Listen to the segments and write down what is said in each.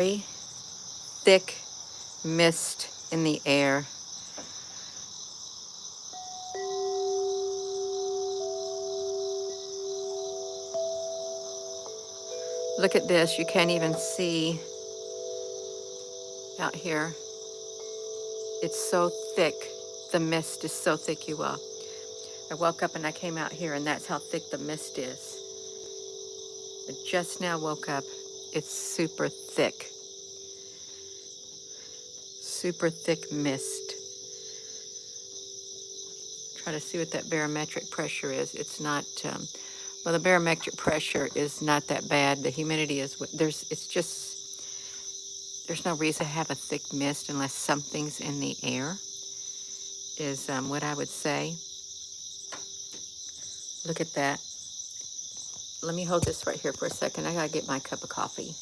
very thick mist in the air. Look at this. You can't even see out here. It's so thick. The mist is so thick, you all. I woke up and I came out here, and that's how thick the mist is. I just now woke up. It's super thick. Super thick mist. Try to see what that barometric pressure is. It's not, well, the barometric pressure is not that bad. The humidity is, it's just, there's no reason to have a thick mist unless something's in the air, is what I would say. Look at that. Let me hold this right here for a second. I gotta get my cup of coffee.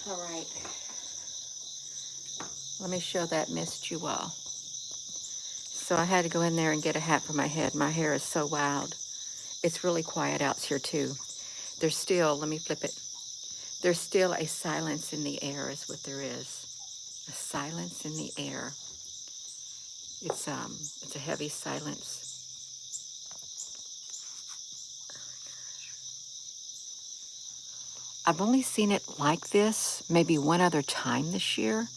All right. Let me show that mist you all. So I had to go in there and get a hat for my head. My hair is so wild. It's really quiet out here too. There's still, let me flip it. There's still a silence in the air is what there is. A silence in the air. It's a heavy silence. I've only seen it like this maybe one other time this year.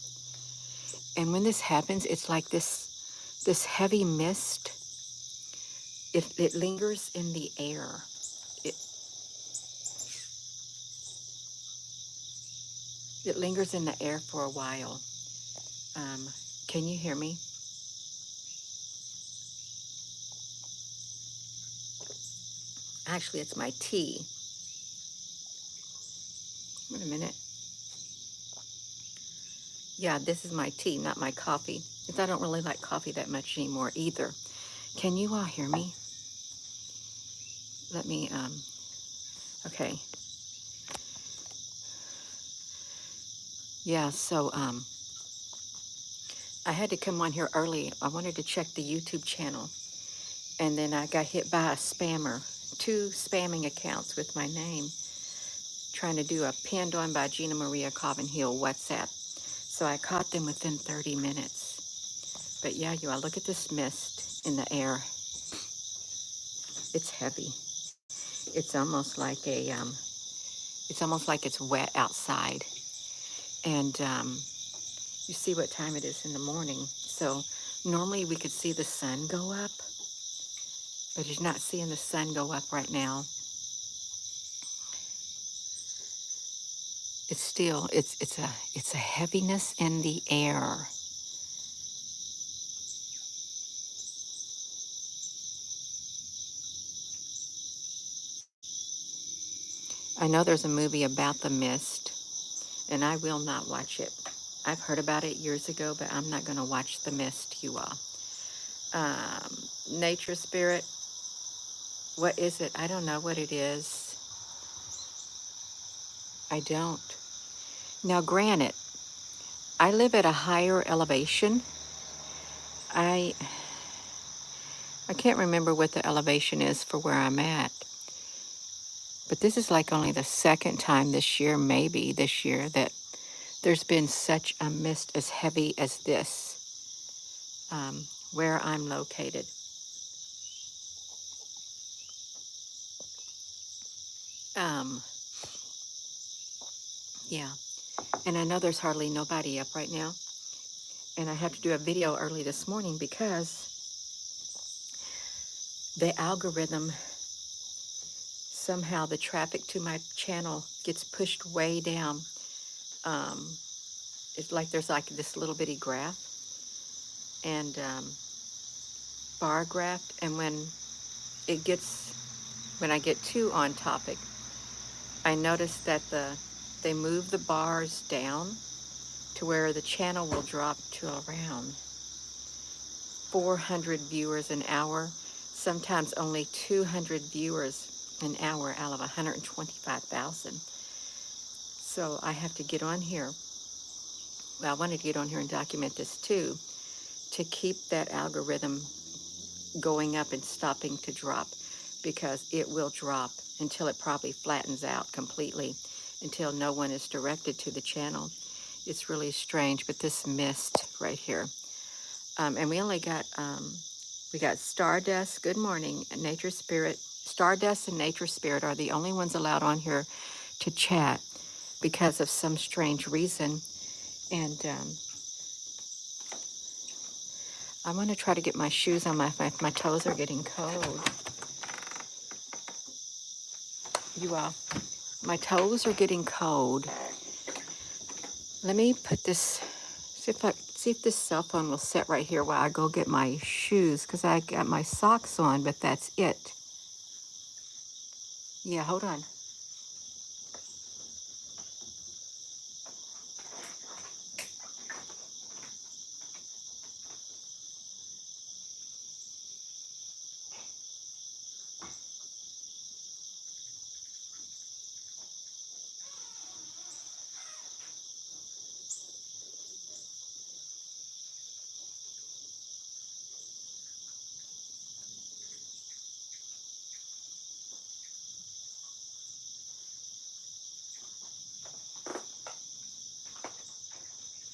And when this happens, it's like this heavy mist. It lingers in the air. It it lingers in the air for a while. Can you hear me? Actually, it's my tea. Wait a minute. Yeah, this is my tea, not my coffee. Because I don't really like coffee that much anymore either. Can you all hear me? Let me, okay. Yeah, so, I had to come on here early. I wanted to check the YouTube channel. And then I got hit by a spammer. 2 spamming accounts with my name. Trying to do a pinned on by Gina Maria Coven Hill WhatsApp. So I caught them within 30 minutes. But yeah, you all look at this mist in the air. It's heavy. It's almost like it's wet outside. And you see what time it is in the morning. So normally we could see the sun go up, but you're not seeing the sun go up right now. It's still, it's a heaviness in the air. I know there's a movie about the mist, and I will not watch it. I've heard about it years ago, but I'm not going to watch The Mist, you all. Nature spirit, what is it? I don't know what it is. I don't. Now, granted, I live at a higher elevation. I can't remember what the elevation is for where I'm at, but this is like only the second time this year, maybe this year, that there's been such a mist as heavy as this, where I'm located. Um, yeah, and I know there's hardly nobody up right now, and I have to do a video early this morning because the algorithm somehow the traffic to my channel gets pushed way down. Um, it's like there's like this little bitty graph and bar graph, and when I get too on topic, I notice that they move the bars down to where the channel will drop to around 400 viewers an hour, sometimes only 200 viewers an hour out of 125,000. So I have to get on here. Well, I wanted to get on here and document this too, to keep that algorithm going up and stopping to drop, because it will drop until it probably flattens out completely, until no one is directed to the channel. It's really strange, but this mist right here. And we only got, we got Stardust, good morning, and Nature Spirit. Stardust and Nature Spirit are the only ones allowed on here to chat because of some strange reason. And I'm going to try to get my shoes on. My toes are getting cold. You all, my toes are getting cold. Let me put this, see if this cell phone will sit right here while I go get my shoes, because I got my socks on, but that's it. Yeah, hold on.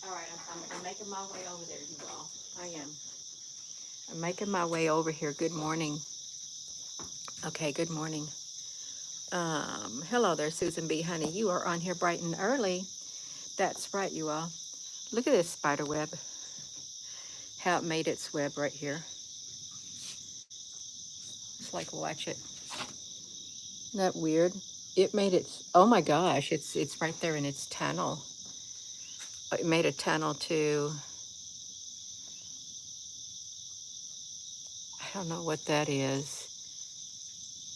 All right, I'm making my way over there, you all. I am. I'm making my way over here. Good morning. Okay, good morning. Hello there, Susan B. Honey. You are on here bright and early. That's right, you all. Look at this spider web. How it made its web right here. It's like, watch it. Isn't that weird? It made its, oh my gosh, it's right there in its tunnel. It made a tunnel to, I don't know what that is,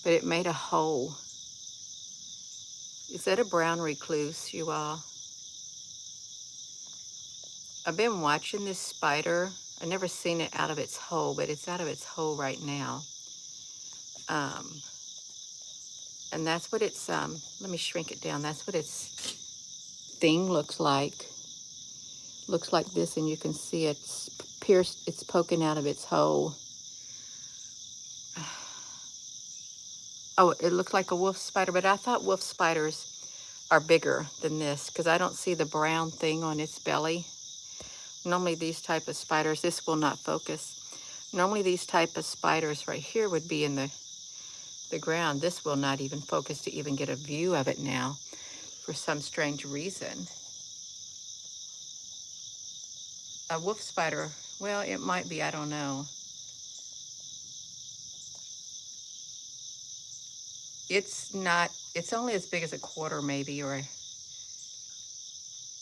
but it made a hole. Is that a brown recluse, you all? I've been watching this spider. I've never seen it out of its hole, but it's out of its hole right now. And that's what it's, let me shrink it down. That's what its thing looks like. Looks like this, and you can see it's pierced, it's poking out of its hole. Oh, it looks like a wolf spider, but I thought wolf spiders are bigger than this, because I don't see the brown thing on its belly. Normally these type of spiders, this will not focus. Normally these type of spiders right here would be in the ground. This will not even focus to even get a view of it now for some strange reason. A wolf spider, well, it might be, I don't know. It's not, it's only as big as a quarter maybe, or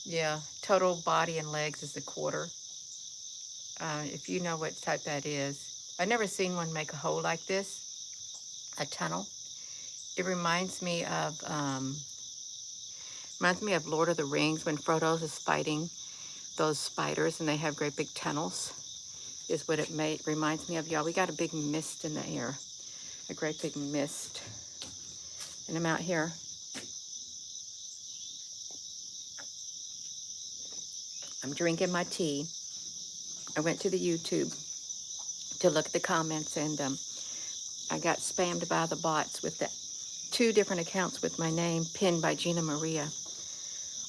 yeah, total body and legs is a quarter. If you know what type that is. I've never seen one make a hole like this, a tunnel. It reminds me of Lord of the Rings, when Frodo is fighting those spiders and they have great big tunnels, is what it reminds me of. Y'all, we got a big mist in the air, a great big mist. And I'm out here. I'm drinking my tea. I went to the YouTube to look at the comments, and I got spammed by the bots with the 2 different accounts with my name pinned by Gina Maria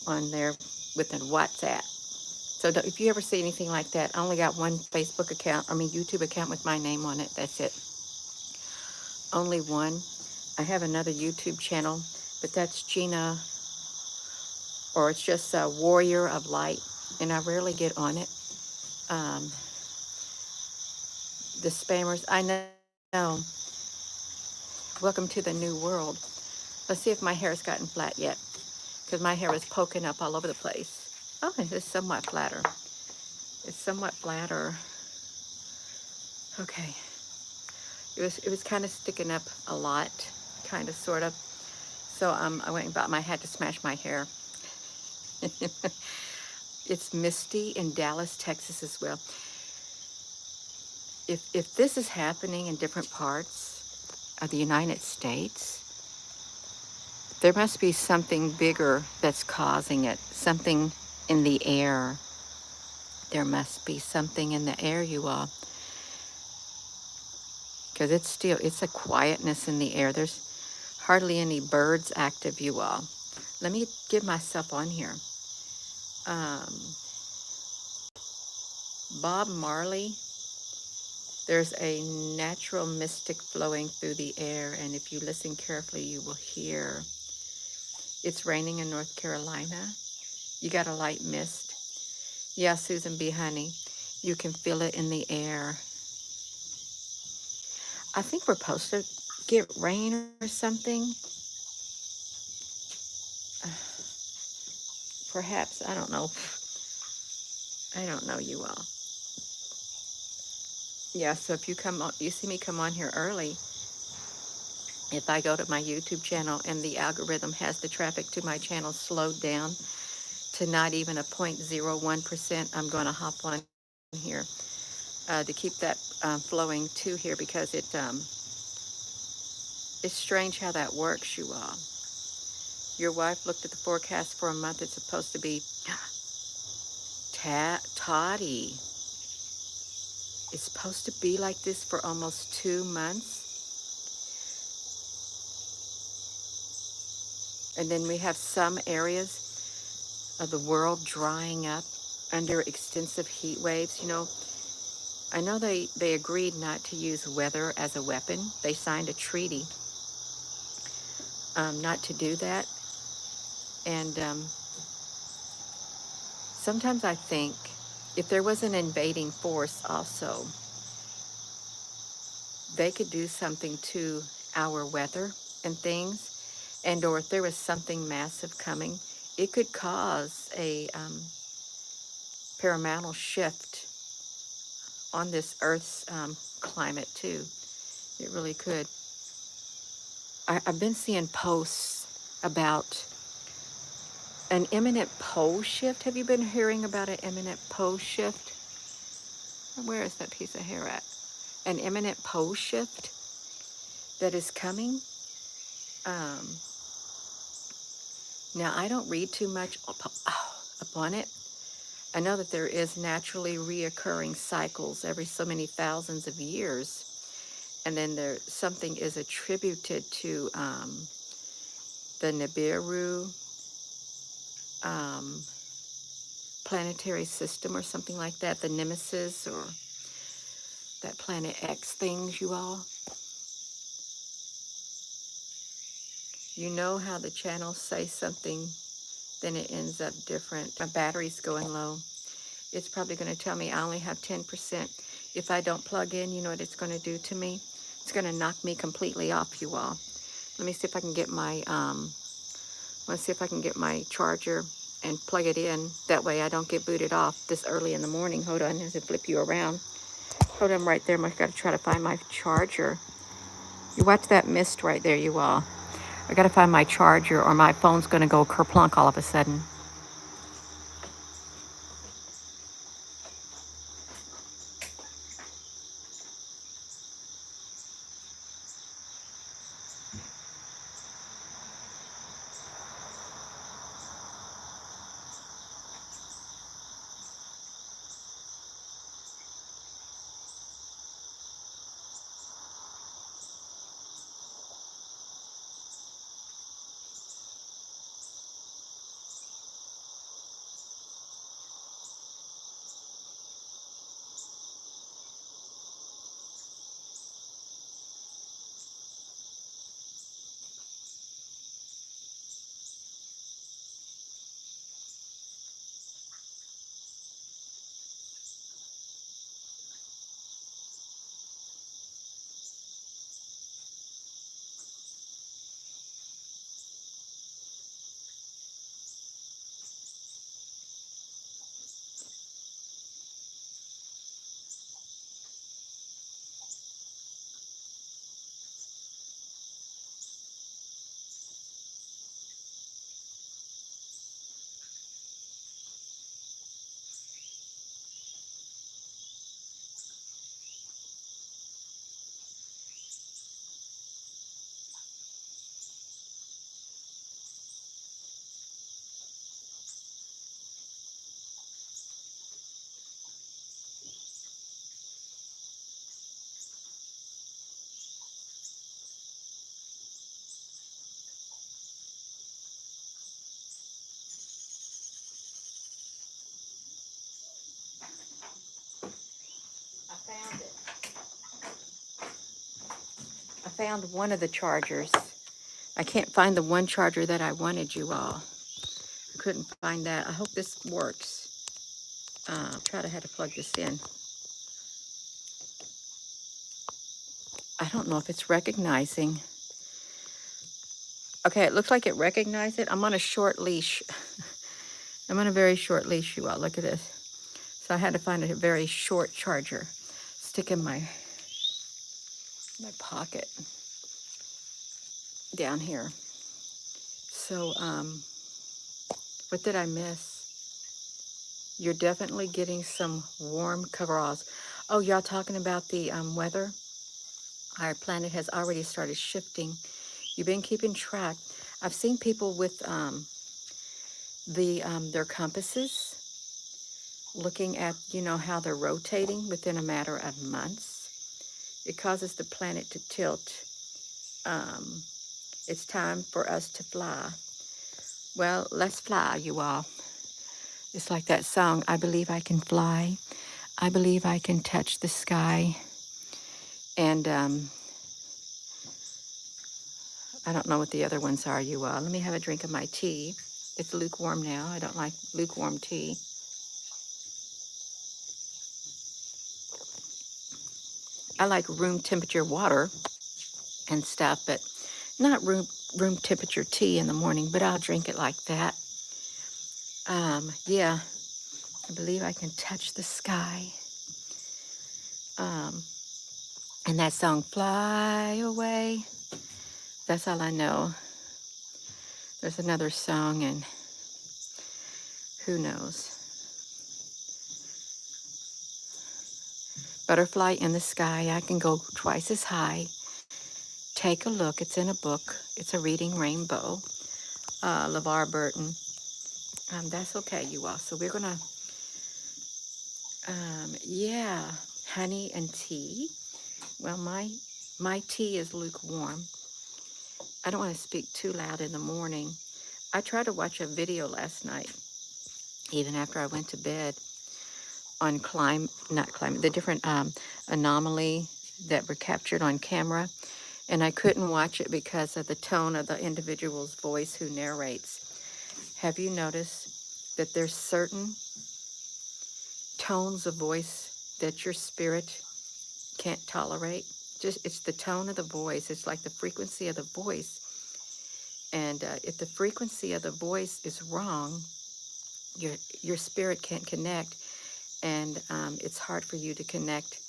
on there with a WhatsApp. So if you ever see anything like that, I only got one YouTube account with my name on it. That's it. Only one. I have another YouTube channel, but that's Gina, or it's just a Warrior of Light, and I rarely get on it. The spammers, I know. Welcome to the new world. Let's see if my hair's gotten flat yet, because my hair was poking up all over the place. Oh, it's somewhat flatter. It's somewhat flatter. Okay. It was kind of sticking up a lot, kind of, sort of. So I went and bought my hat to smash my hair. It's misty in Dallas, Texas as well. If this is happening in different parts of the United States, there must be something bigger that's causing it. Something in the air. There must be something in the air, you all. Because it's a quietness in the air. There's hardly any birds active, you all. Let me get myself on here. Um, Bob Marley, there's a natural mystic flowing through the air, and if you listen carefully, you will hear. It's raining in North Carolina. You got a light mist. Yeah, Susan B. Honey, you can feel it in the air. I think we're supposed to get rain or something. Perhaps, I don't know. I don't know, you all. Yeah, so if you come on, you see me come on here early, if I go to my YouTube channel and the algorithm has the traffic to my channel slowed down to not even a 0.01%, I'm going to hop on here to keep that flowing to here, because it's strange how that works, you all. Your wife looked at the forecast for a month. It's supposed to be toddy. It's supposed to be like this for almost 2 months. And then we have some areas of the world drying up under extensive heat waves. You know, I know they agreed not to use weather as a weapon. They signed a treaty not to do that. And sometimes I think if there was an invading force also, they could do something to our weather and things, and or if there was something massive coming, it could cause a parametric shift on this Earth's climate too. It really could. I've been seeing posts about an imminent pole shift. Have you been hearing about an imminent pole shift? Where is that piece of hair at? An imminent pole shift that is coming. Um, Now, I don't read too much upon it. I know that there is naturally reoccurring cycles every so many thousands of years, and then something is attributed to the Nibiru um, planetary system or something like that, the Nemesis or that Planet X things, you all. You know how the channels say something, then it ends up different. My battery's going low. It's probably going to tell me I only have 10%. If I don't plug in, you know what it's going to do to me? It's going to knock me completely off, you all. Let me see if I can get my let's see if I can get my charger and plug it in. That way I don't get booted off this early in the morning. Hold on, as I flip you around. Hold on right there. I've got to try to find my charger. You watch that mist right there, you all. I got to find my charger or my phone's going to go kerplunk all of a sudden. found one of the chargers. I can't find the one charger that I wanted, you all. I couldn't find that. I hope this works. Try to have to plug this in. I don't know if it's recognizing. Okay, it looks like it recognized it. I'm on a short leash. I'm on a very short leash, you all. Look at this. So I had to find a very short charger. Stick in my pocket down here. So, what did I miss? You're definitely getting some warm coveralls. Oh, y'all talking about the weather? Our planet has already started shifting. You've been keeping track. I've seen people with their compasses, looking at, how they're rotating within a matter of months. It causes the planet to tilt. It's time for us to fly. Well, let's fly, you all. It's like that song, I believe I can fly. I believe I can touch the sky. And I don't know what the other ones are, you all. Let me have a drink of my tea. It's lukewarm now. I don't like lukewarm tea. I like room temperature water and stuff, but not room temperature tea in the morning, but I'll drink it like that. Yeah, I believe I can touch the sky. And that song, Fly Away, that's all I know. There's another song, and who knows. Butterfly in the sky, I can go twice as high. Take a look, it's in a book. It's a reading rainbow. LeVar Burton. That's okay, you all. So we're gonna, yeah, honey and tea. Well, my tea is lukewarm. I don't want to speak too loud in the morning. I tried to watch a video last night, even after I went to bed, on the different anomaly that were captured on camera. And I couldn't watch it because of the tone of the individual's voice who narrates. Have you noticed that there's certain tones of voice that your spirit can't tolerate? Just, it's the tone of the voice. It's like the frequency of the voice. And if the frequency of the voice is wrong, your spirit can't connect, and it's hard for you to connect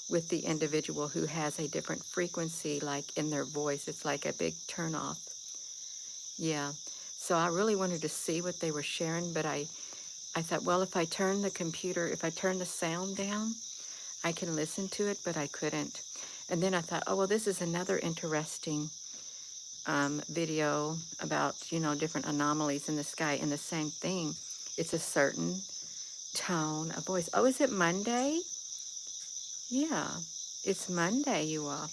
with the individual who has a different frequency, like in their voice. It's like a big turnoff. Yeah. So I really wanted to see what they were sharing, but I thought, well, if I turn the sound down, I can listen to it, but I couldn't. And then I thought, oh, well, this is another interesting video about, different anomalies in the sky, and the same thing. It's a certain tone of voice. Oh, is it Monday? Yeah, it's Monday, you all.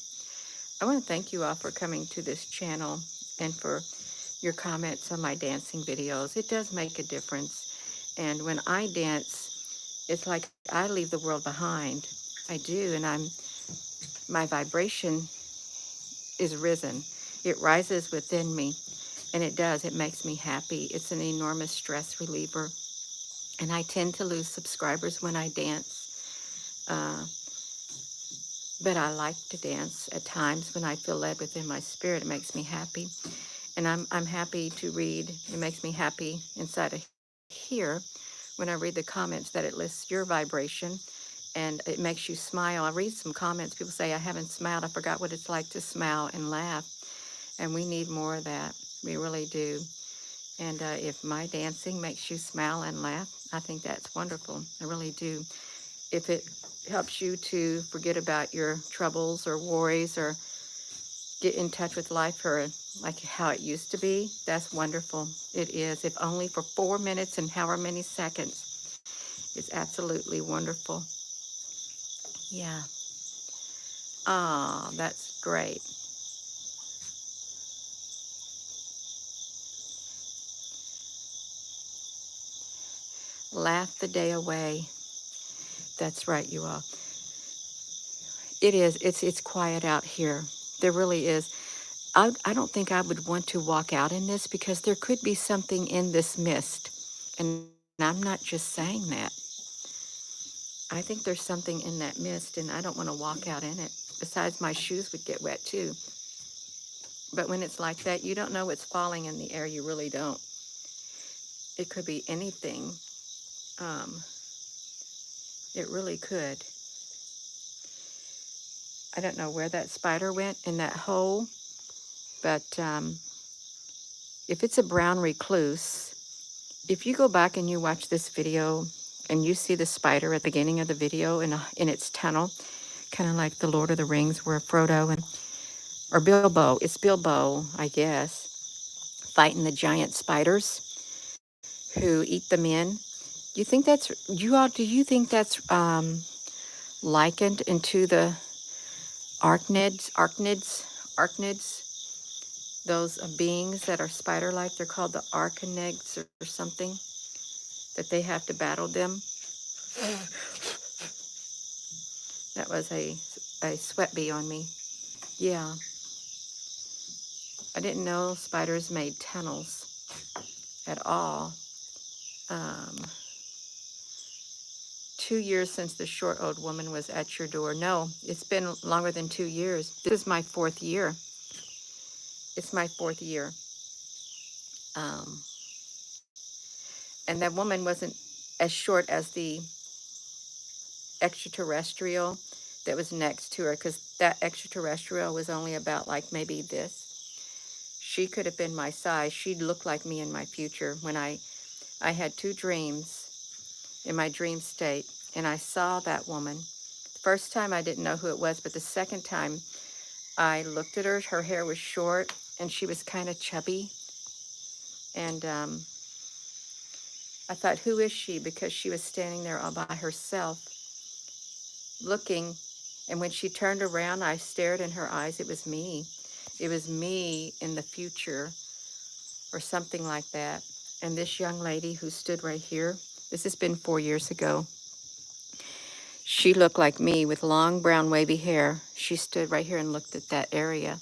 I want to thank you all for coming to this channel and for your comments on my dancing videos. It does make a difference. And when I dance, it's like I leave the world behind. I do, and my vibration is risen. It rises within me, and it does. It makes me happy. It's an enormous stress reliever. And I tend to lose subscribers when I dance. But I like to dance at times when I feel led within my spirit. It makes me happy. And I'm happy to read. It makes me happy inside of here when I read the comments that it lists your vibration and it makes you smile. I read some comments. People say, I haven't smiled. I forgot what it's like to smile and laugh. And we need more of that. We really do. And if my dancing makes you smile and laugh, I think that's wonderful. I really do. If it helps you to forget about your troubles or worries or get in touch with life for like how it used to be, that's wonderful. It is. If only for 4 minutes and however many seconds. It's absolutely wonderful. Yeah. Ah, that's great. Laugh the day away. That's right, you all. It is. It's quiet out here. There really is. I don't think I would want to walk out in this because there could be something in this mist. And I'm not just saying that. I think there's something in that mist, and I don't want to walk out in it. Besides, my shoes would get wet too. But when it's like that, you don't know what's falling in the air. You really don't. It could be anything. Um, it really could. I don't know where that spider went in that hole, but if it's a brown recluse, if you go back and you watch this video and you see the spider at the beginning of the video in its tunnel, kind of like the Lord of the Rings where Frodo and or Bilbo, it's Bilbo, I guess, fighting the giant spiders who eat the men. You think that's you all? Do you think that's likened into the arachnids, those beings that are spider-like? They're called the arachnids or something. That they have to battle them. That was a sweat bee on me. Yeah, I didn't know spiders made tunnels at all. Um, 2 years since the short old woman was at your door. No, it's been longer than 2 years. This is my fourth year. It's my fourth year. Um, and that woman wasn't as short as the extraterrestrial that was next to her, because that extraterrestrial was only about like maybe this. She could have been my size. She'd look like me in my future. When I had two dreams in my dream state, and I saw that woman. The first time I didn't know who it was, but the second time I looked at her. Her hair was short, and she was kind of chubby. And I thought, who is she? Because she was standing there all by herself, looking. And when she turned around, I stared in her eyes. It was me. It was me in the future, or something like that. And this young lady who stood right here, this has been 4 years ago. She looked like me with long brown wavy hair. She stood right here and looked at that area.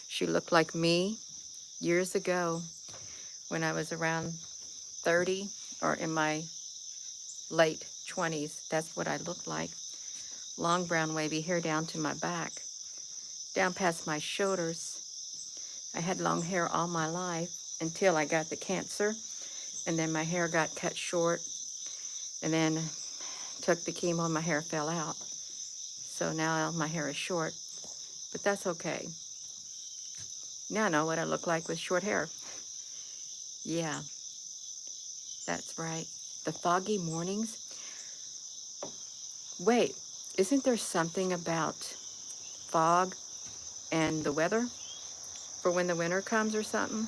She looked like me years ago when I was around 30 or in my late 20s. That's what I looked like. Long brown wavy hair down to my back, down past my shoulders. I had long hair all my life until I got the cancer, and then my hair got cut short, and then took the chemo and my hair fell out. So now my hair is short, but that's okay. Now I know what I look like with short hair. Yeah, that's right. The foggy mornings. Wait, isn't there something about fog and the weather for when the winter comes or something?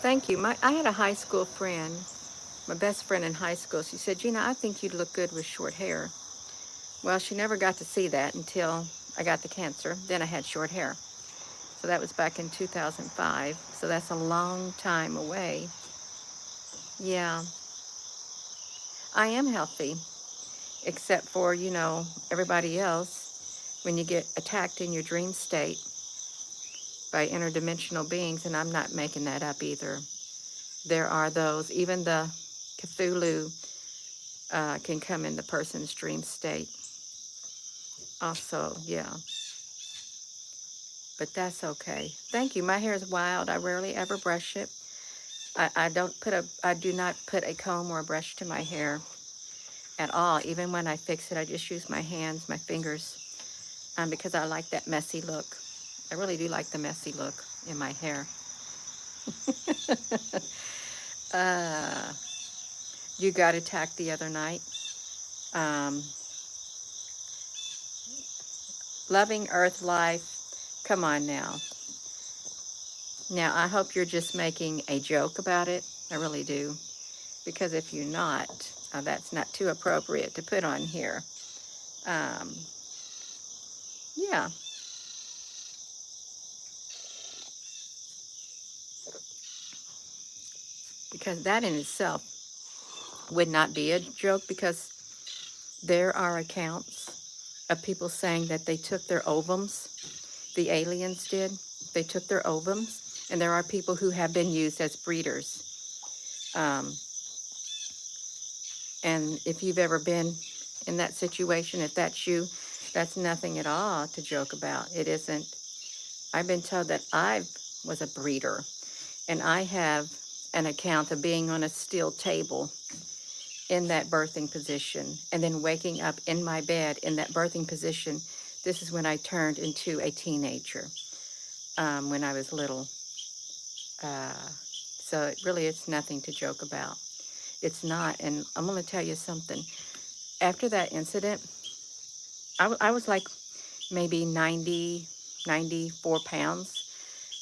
Thank you. I had a high school friend, my best friend in high school. She said, Gina, I think you'd look good with short hair. Well, she never got to see that until I got the cancer. Then I had short hair. So that was back in 2005. So that's a long time away. Yeah, I am healthy, except for, everybody else. When you get attacked in your dream state by interdimensional beings, and I'm not making that up either. There are those, even the Cthulhu can come in the person's dream state. Also, yeah, but that's okay. Thank you. My hair is wild. I rarely ever brush it. I do not put a comb or a brush to my hair at all. Even when I fix it, I just use my hands, my fingers, because I like that messy look. I really do like the messy look in my hair. uh, you got attacked the other night. Um, loving Earth life. Come on now. Now, I hope you're just making a joke about it. I really do. Because if you're not, that's not too appropriate to put on here. Um, yeah, because that in itself would not be a joke, because there are accounts. of people saying that they took their ovums. The aliens did. They took their ovums, and there are people who have been used as breeders. Um, and if you've ever been in that situation, if that's you, that's nothing at all to joke about. It isn't. I've been told that I was a breeder, and I have an account of being on a steel table in that birthing position and then waking up in my bed in that birthing position. This is when I turned into a teenager, when I was little. So it really, it's nothing to joke about. It's not. And I'm going to tell you something. After that incident, I was like maybe 90, 94 pounds.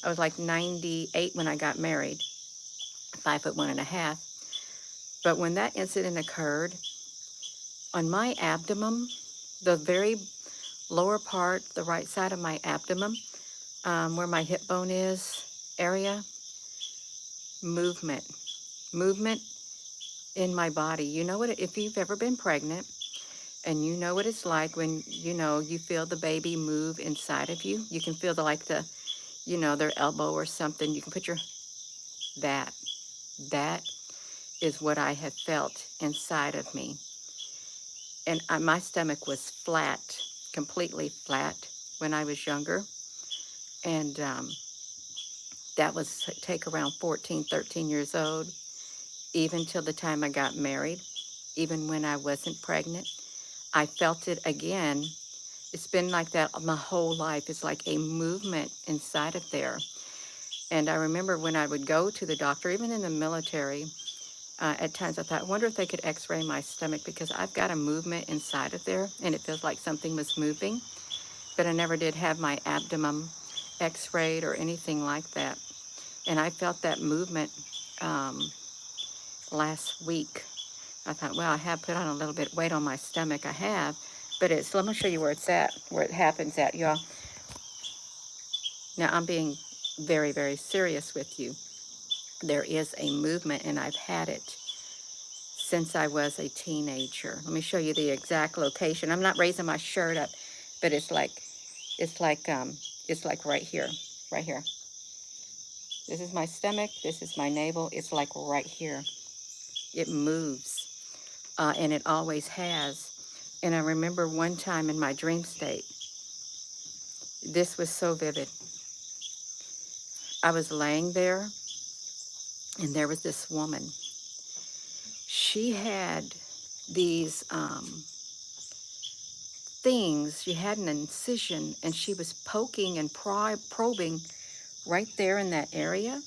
I was like 98 when I got married, 5'1" and a half. But when that incident occurred, on my abdomen, the very lower part, the right side of my abdomen, where my hip bone is area, movement, movement in my body. You know what, if you've ever been pregnant and you know what it's like when, you feel the baby move inside of you, you can feel their elbow or something. You can put that, that is what I have felt inside of me. And my stomach was flat, completely flat when I was younger. And that was take around 14, 13 years old, even till the time I got married, even when I wasn't pregnant. I felt it again. It's been like that my whole life. It's like a movement inside of there. And I remember when I would go to the doctor, even in the military, at times I thought, I wonder if they could x-ray my stomach because I've got a movement inside of there and it feels like something was moving. But I never did have my abdomen x-rayed or anything like that. And I felt that movement last week. I thought, well, I have put on a little bit of weight on my stomach. I have, but let me show you where it's at, where it happens at, y'all. Now, I'm being very, very serious with you. There is a movement, and I've had it since I was a teenager. Let me show you the exact location. I'm not raising my shirt up, but it's like right here, right here. This is my stomach. This is my navel. It's like right here. It moves, and it always has. And I remember one time in my dream state, this was so vivid. I was laying there, and there was this woman. She had these things. She had an incision, and she was poking and probing right there in that area.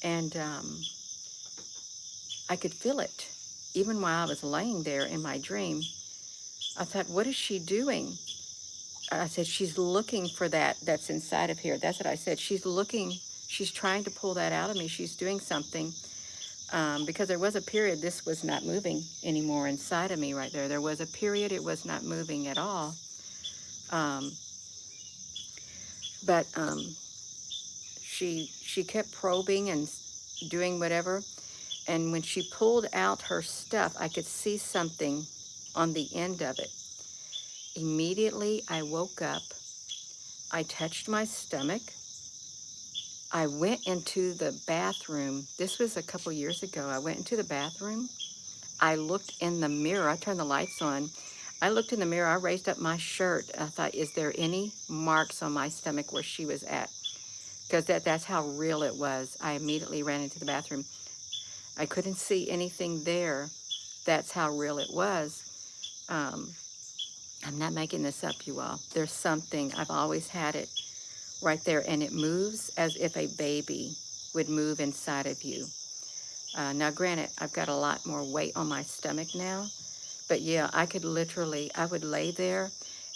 And I could feel it. Even while I was laying there in my dream, I thought, what is she doing? I said, she's looking for that's inside of here. That's what I said. She's looking, she's trying to pull that out of me. She's doing something. Because there was a period this was not moving anymore inside of me right there. There was a period it was not moving at all. Um, but she kept probing and doing whatever. And when she pulled out her stuff, I could see something on the end of it. Immediately, I woke up. I touched my stomach. I went into the bathroom. This was a couple years ago. I went into the bathroom. I looked in the mirror. I turned the lights on. I looked in the mirror. I raised up my shirt. I thought, is there any marks on my stomach where she was at? Because that's how real it was. I immediately ran into the bathroom. I couldn't see anything there. That's how real it was. I'm not making this up, you all. There's something. I've always had it right there, and it moves as if a baby would move inside of you. Now, granted, I've got a lot more weight on my stomach now, but yeah, I would lay there,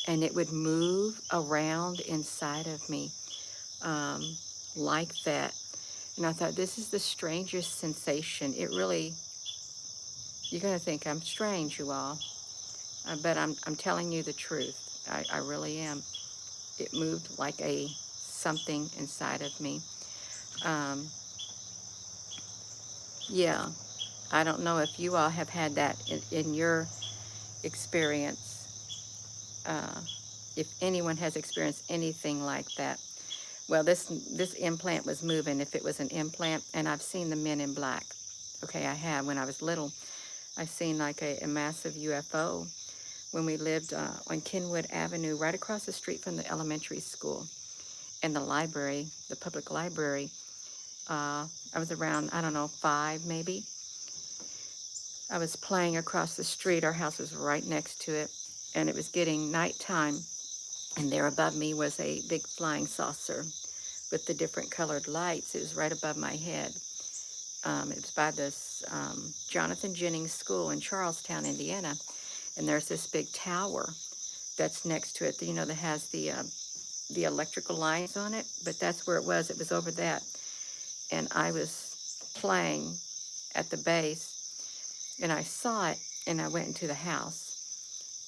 and it would move around inside of me um, like that. And I thought, this is the strangest sensation. It really, you're going to think I'm strange, you all, but I'm telling you the truth. I really am. It moved like something inside of me. Um, yeah, I don't know if you all have had that in your experience. uh, if anyone has experienced anything like that. Well, this implant was moving if it was an implant, and I've seen the Men in Black. Okay, I have. When I was little, I seen like a massive UFO when we lived on Kenwood Avenue, right across the street from the elementary school and the library, the public library. I was around, I don't know, 5 maybe. I was playing across the street. Our house was right next to it, and it was getting nighttime. And there above me was a big flying saucer with the different colored lights. It was right above my head. It was by this Jonathan Jennings School in Charlestown, Indiana. And there's this big tower that's next to it, you know, that has the electrical lines on it. But that's where it was. It was over that. And I was playing at the base, and I saw it, and I went into the house.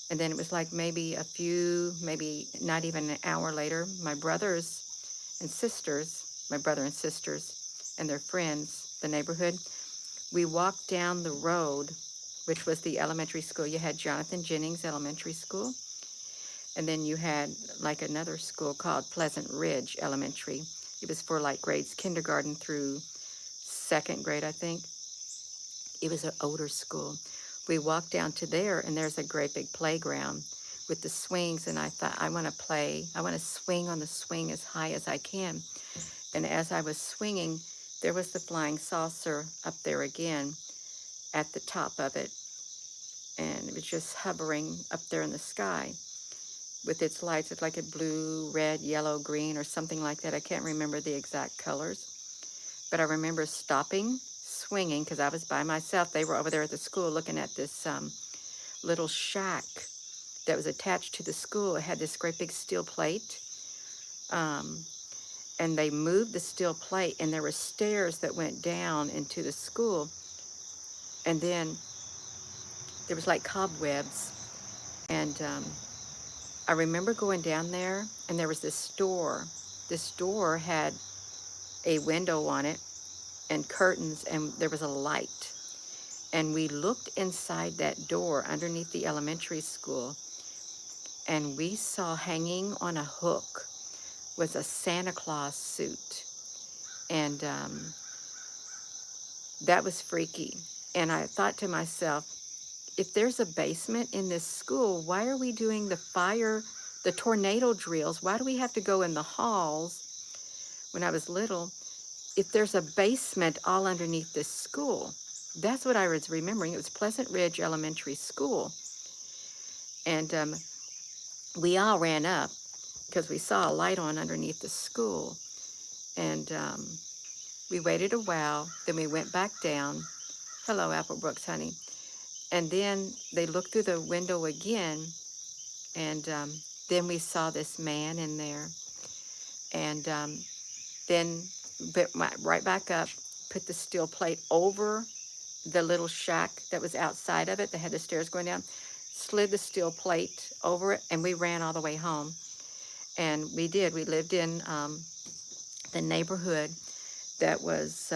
And then it was like maybe not even an hour later, my brother and sisters and their friends, the neighborhood, we walked down the road, which was the elementary school. You had Jonathan Jennings Elementary School, and then you had like another school called Pleasant Ridge Elementary. It was for like grades kindergarten through 2nd grade, I think. It was an older school. We walked down to there, and there's a great big playground with the swings, and I thought, I want to swing on the swing as high as I can. And as I was swinging, there was the flying saucer up there again at the top of it, and it was just hovering up there in the sky with its lights. It's like a blue, red, yellow, green, or something like that. I can't remember the exact colors, but I remember stopping, swinging, because I was by myself. They were over there at the school looking at this little shack that was attached to the school. It had this great big steel plate, um, and they moved the steel plate, and there were stairs that went down into the school, and then there was like cobwebs, and I remember going down there, and there was this door. This door had a window on it and curtains, and there was a light. And we looked inside that door underneath the elementary school, and we saw hanging on a hook was a Santa Claus suit. And that was freaky. And I thought to myself, if there's a basement in this school, why are we doing the tornado drills? Why do we have to go in the halls when I was little if there's a basement all underneath this school? That's what I was remembering. It was Pleasant Ridge Elementary School. And we all ran up because we saw a light on underneath the school. And we waited a while. Then we went back down. Hello, Apple Brooks, honey. And then they looked through the window again. And then we saw this man in there. And then right back up, put the steel plate over the little shack that was outside of it that had the stairs going down, slid the steel plate over it, and we ran all the way home. And we did. We lived in the neighborhood that was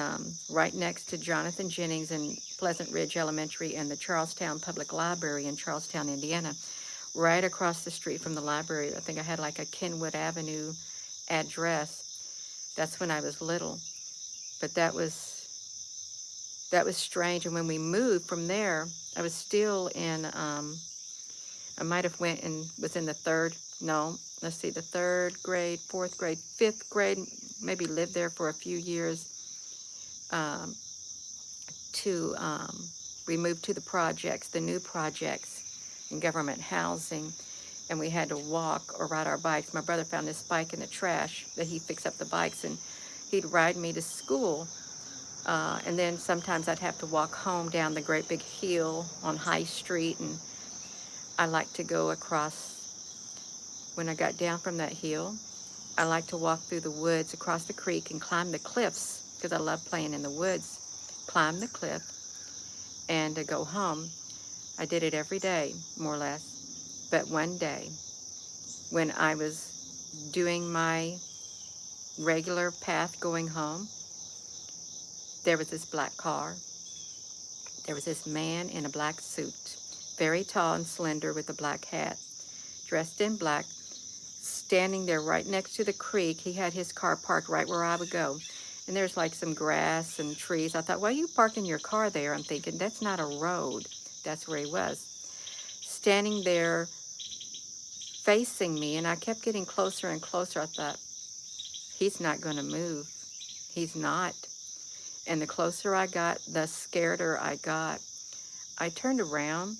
right next to Jonathan Jennings and Pleasant Ridge Elementary and the Charlestown Public Library in Charlestown, Indiana, right across the street from the library. I think I had like a Kenwood Avenue address. That's when I was little. But that was strange. And when we moved from there, I was still in, I might have went and was in the the 3rd grade, 4th grade, 5th grade, maybe lived there for a few years. We moved to the new projects in government housing, and we had to walk or ride our bikes. My brother found this bike in the trash that he fixed up the bikes, and he'd ride me to school. And then sometimes I'd have to walk home down the great big hill on High Street, and I liked to go across. When I got down from that hill, I liked to walk through the woods across the creek and climb the cliffs because I love playing in the woods. Climb the cliff and to go home. I did it every day, more or less. But one day, when I was doing my regular path going home, there was this black car. There was this man in a black suit, very tall and slender with a black hat, dressed in black, standing there right next to the creek. He had his car parked right where I would go. And there's like some grass and trees. I thought, why are you parking your car there? I'm thinking, that's not a road. That's where he was. Standing there facing me, and I kept getting closer and closer. I thought, he's not going to move. He's not. And the closer I got, the scareder I got. I turned around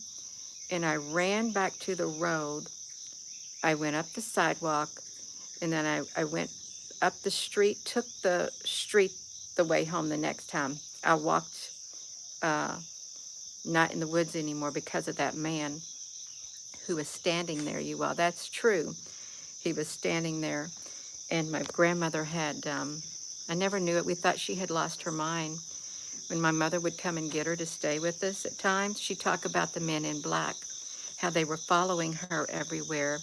and I ran back to the road. I went up the sidewalk, and then I went up the street, took the street the way home the next time. I walked uh, not in the woods anymore because of that man who was standing there, you all. That's true. He was standing there, and my grandmother had, I never knew it. We thought she had lost her mind. When my mother would come and get her to stay with us at times, she'd talk about the men in black, how they were following her everywhere,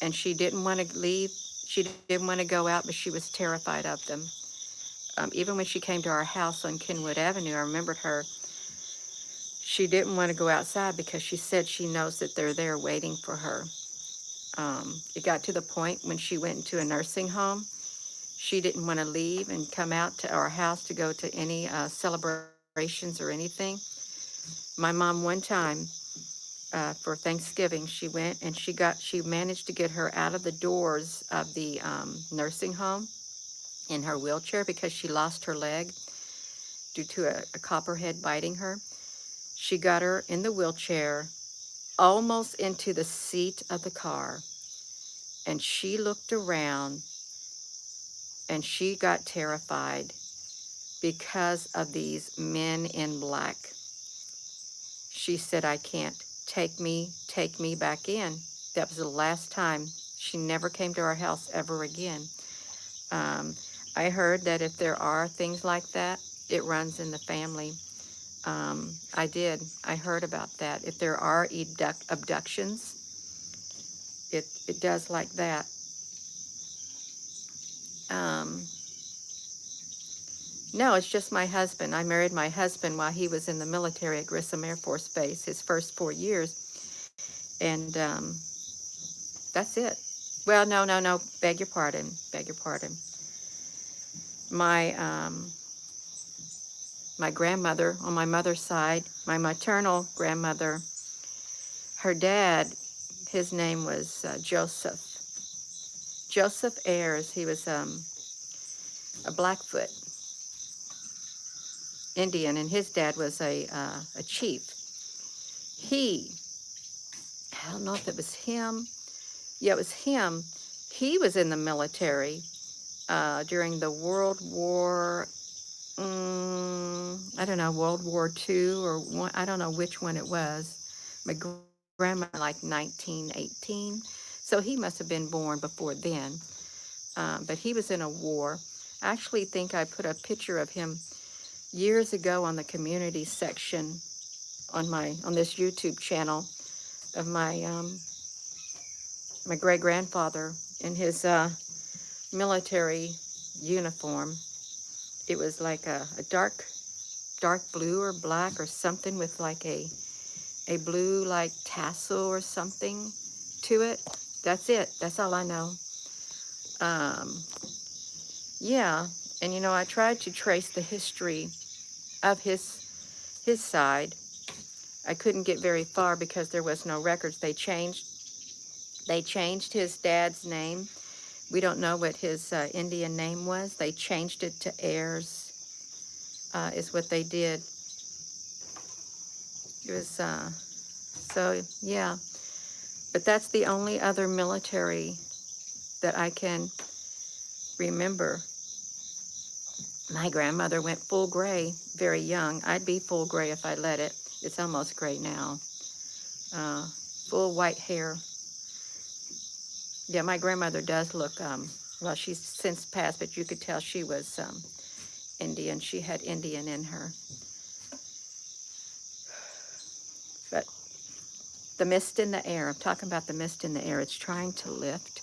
and she didn't want to leave. She didn't want to go out, but she was terrified of them. Even when she came to our house on Kenwood Avenue, I remembered her. She didn't want to go outside because she said she knows that they're there waiting for her. It got to the point when she went into a nursing home, she didn't want to leave and come out to our house to go to any celebrations or anything. My mom, one time for Thanksgiving, she went and she managed to get her out of the doors of the nursing home in her wheelchair because she lost her leg due to a copperhead biting her. She got her in the wheelchair, almost into the seat of the car, and she looked around and she got terrified because of these men in black. She said, I can't. Take me back in. That was the last time. She never came to our house ever again. Um, I heard that if there are things like that, it runs in the family. I did. I heard about that. If there are abductions, it does like that. Um, no, it's just my husband. I married my husband while he was in the military at Grissom Air Force Base, his first 4 years. And that's it. Well, no, no, no. Beg your pardon. Beg your pardon. My my grandmother on my mother's side, my maternal grandmother, her dad, his name was Joseph. Joseph Ayers. He was a Blackfoot Indian, and his dad was a chief. He, I don't know if it was him. Yeah, it was him. He was in the military during the World War, I don't know, World War II or one, I don't know which one it was. My grandma like 1918, so he must have been born before then. But he was in a war. I actually think I put a picture of him years ago on the community section on this YouTube channel of my great grandfather in his military uniform. It was like a dark blue or black or something with like a blue like tassel or something to it. That's it. That's all I know. Um, yeah, and I tried to trace the history of his side. I couldn't get very far because there was no records. They changed his dad's name. We don't know what his Indian name was. They changed it to Ayers, is what they did. It was so yeah. But that's the only other military that I can remember. My grandmother went full gray very young. I'd be full gray if I let it. It's almost gray now. Uh, Full white hair. Yeah, my grandmother does look, well, she's since passed, but you could tell she was Indian. She had Indian in her. But the mist in the air, I'm talking about the mist in the air. It's trying to lift,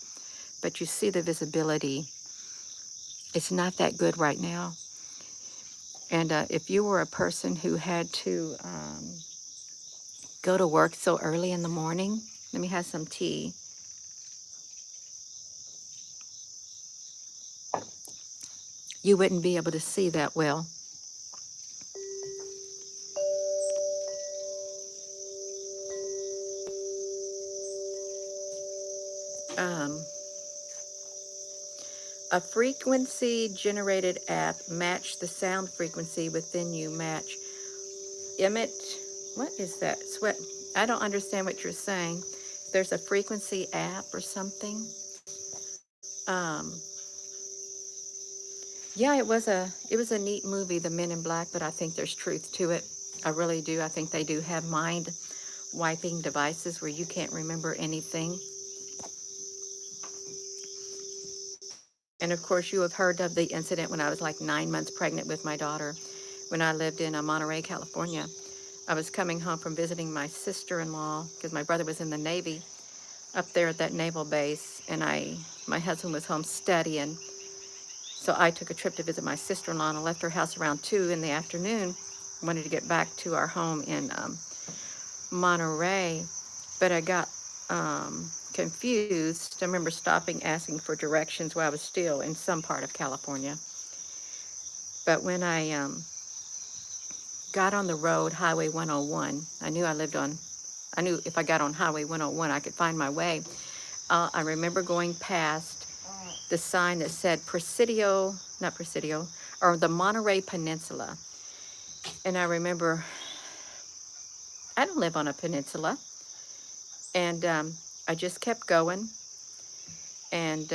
but you see the visibility. It's not that good right now. And if you were a person who had to go to work so early in the morning, let me have some tea. you wouldn't be able to see that well. Um, a frequency generated app match the sound frequency within you match emit. What is that? Sweat. I don't understand what you're saying. There's a frequency app or something. Um, yeah, it was a neat movie, The Men in Black, but I think there's truth to it. I really do. I think they do have mind wiping devices where you can't remember anything. And of course, you have heard of the incident when I was like 9 months pregnant with my daughter, when I lived in Monterey, California. I was coming home from visiting my sister-in-law because my brother was in the Navy up there at that naval base, and my husband was home studying. So I took a trip to visit my sister-in-law, and I left her house around 2 in the afternoon. I wanted to get back to our home in Monterey, but I got confused. I remember stopping, asking for directions while I was still in some part of California. But when I got on the road, Highway 101, I knew if I got on Highway 101, I could find my way. I remember going past the sign that said Presidio, not Presidio, or the Monterey Peninsula. And I remember, I don't live on a peninsula. And I just kept going. And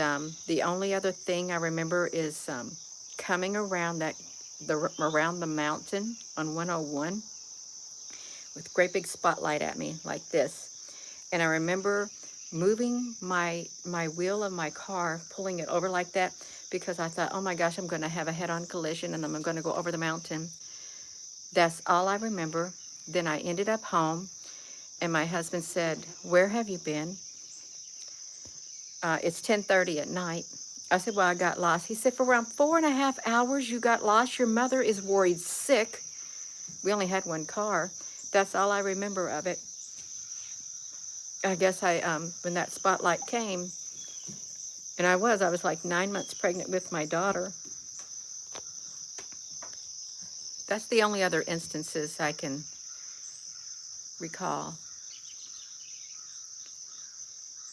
the only other thing I remember is coming around the mountain on 101 with great big spotlight at me like this. And I remember moving my wheel of my car, pulling it over like that, because I thought, oh my gosh, I'm going to have a head-on collision and I'm going to go over the mountain. That's all I remember. Then I ended up home, and my husband said, where have you been? It's 10:30 at night. I said, well, I got lost. He said, for around 4.5 hours you got lost. Your mother is worried sick. We only had one car. That's all I remember of it. I guess when that spotlight came, and I was like 9 months pregnant with my daughter. That's the only other instances I can recall.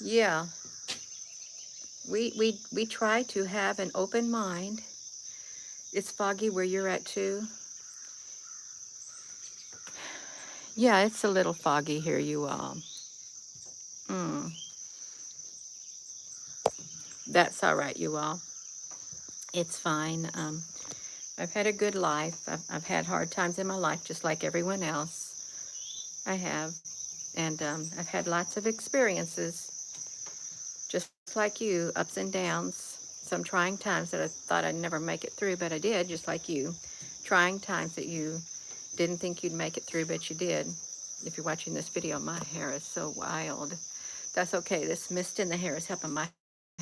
Yeah, we try to have an open mind. It's foggy where you're at too. Yeah, it's a little foggy here, you all. Mm, that's all right, you all. It's fine. I've had a good life. I've had hard times in my life, just like everyone else. I have. And I've had lots of experiences, just like you, ups and downs. Some trying times that I thought I'd never make it through, but I did, just like you. Trying times that you didn't think you'd make it through, but you did. If you're watching this video, my hair is so wild. That's okay. This mist in the hair is helping my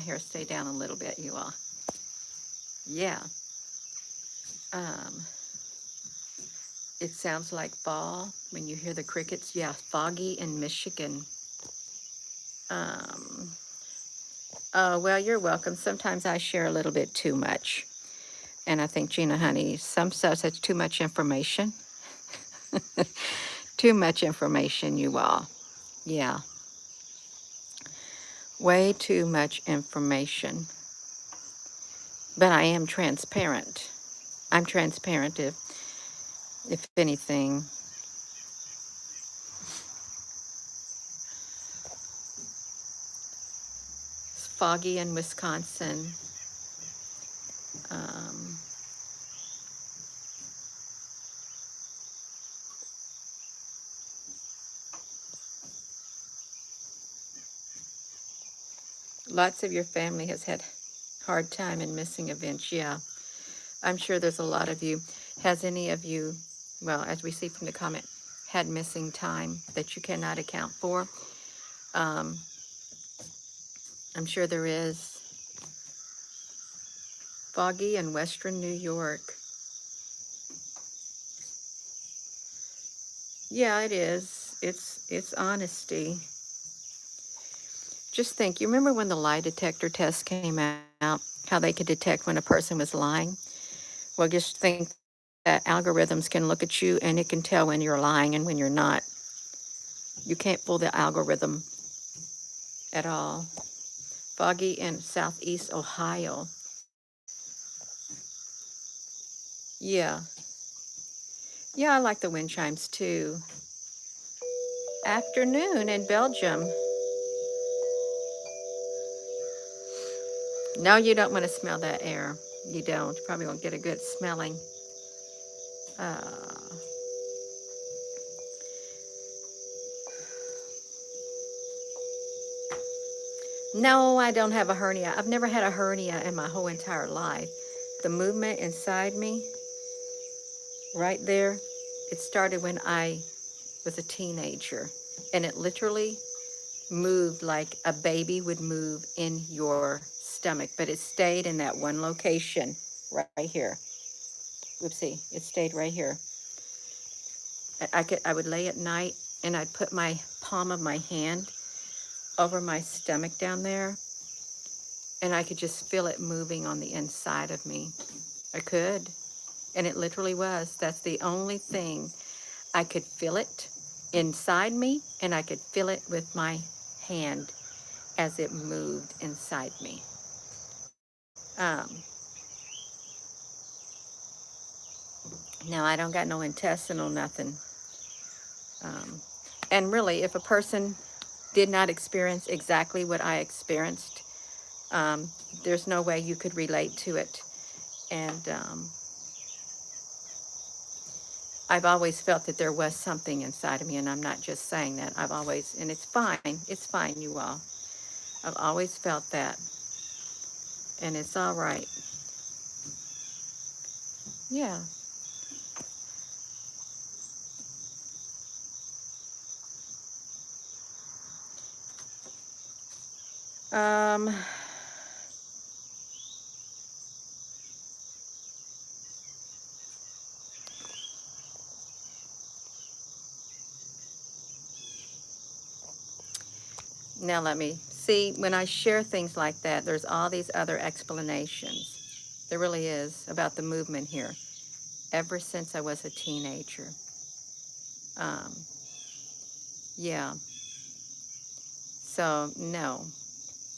hair stay down a little bit, you all. Yeah. Um, it sounds like fall when you hear the crickets. Yeah, foggy in Michigan. Um, well, you're welcome. Sometimes I share a little bit too much. And I think, Gina, honey, some stuff that's too much information. Too much information, you all. Yeah, way too much information. But I am transparent. I'm transparent if anything. It's foggy in Wisconsin. Um, Lots of your family has had hard time in missing events. Yeah, I'm sure there's a lot of you. Has any of you, well, as we see from the comment, had missing time that you cannot account for? Um, I'm sure there is. Foggy in western New York. Yeah, it is. It's honesty. Just think, you remember when the lie detector test came out, how they could detect when a person was lying? Well, just think that algorithms can look at you and it can tell when you're lying and when you're not. You can't fool the algorithm at all. Foggy in southeast Ohio. Yeah. Yeah, I like the wind chimes too. Afternoon in Belgium. No, you don't want to smell that air. You don't. You probably won't get a good smelling. Uh, no, I don't have a hernia. I've never had a hernia in my whole entire life. The movement inside me, right there, it started when I was a teenager. And it literally moved like a baby would move in your stomach. But it stayed in that one location right here. Oopsie, it stayed right here. I would lay at night and I'd put my palm of my hand over my stomach down there, and I could just feel it moving on the inside of me. I could. And it literally was. That's the only thing. I could feel it inside me, and I could feel it with my hand as it moved inside me. Um, now, I don't got no intestinal nothing. Um, and really, if a person did not experience exactly what I experienced, um, there's no way you could relate to it. And I've always felt that there was something inside of me, and I'm not just saying that. I've always, and it's fine, you all. I've always felt that, and it's all right. Yeah. Um, Now let me see. When I share things like that, there's all these other explanations. There really is about the movement here. Ever since I was a teenager. Um, yeah. So no,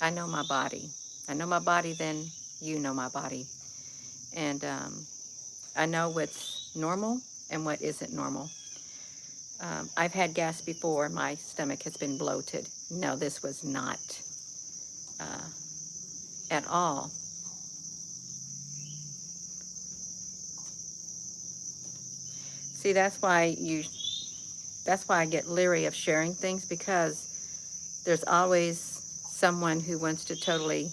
I know my body. I know my body. Then you know my body, and I know what's normal and what isn't normal. I've had gas before. My stomach has been bloated. No, this was not uh, at all. See, that's why I get leery of sharing things, because there's always someone who wants to totally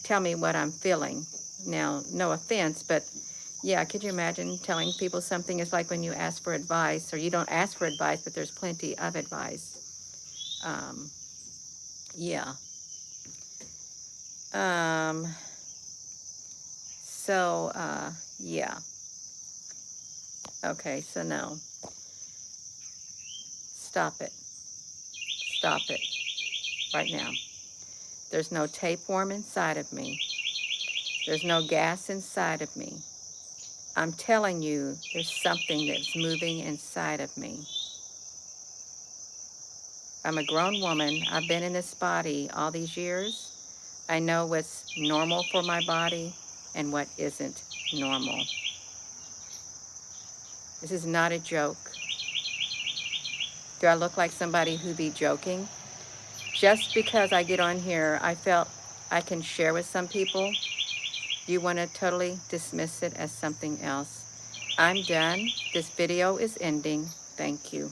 tell me what I'm feeling. Now, no offense, but yeah, could you imagine telling people something? It's like when you ask for advice, or you don't ask for advice, but there's plenty of advice. Um, yeah. Um, yeah. Okay, so no. Stop it. Stop it right now. There's no tapeworm inside of me. There's no gas inside of me. I'm telling you, there's something that's moving inside of me. I'm a grown woman. I've been in this body all these years. I know what's normal for my body and what isn't normal. This is not a joke. Do I look like somebody who be joking? Just because I get on here, I felt I can share with some people. You want to totally dismiss it as something else. I'm done. This video is ending. Thank you.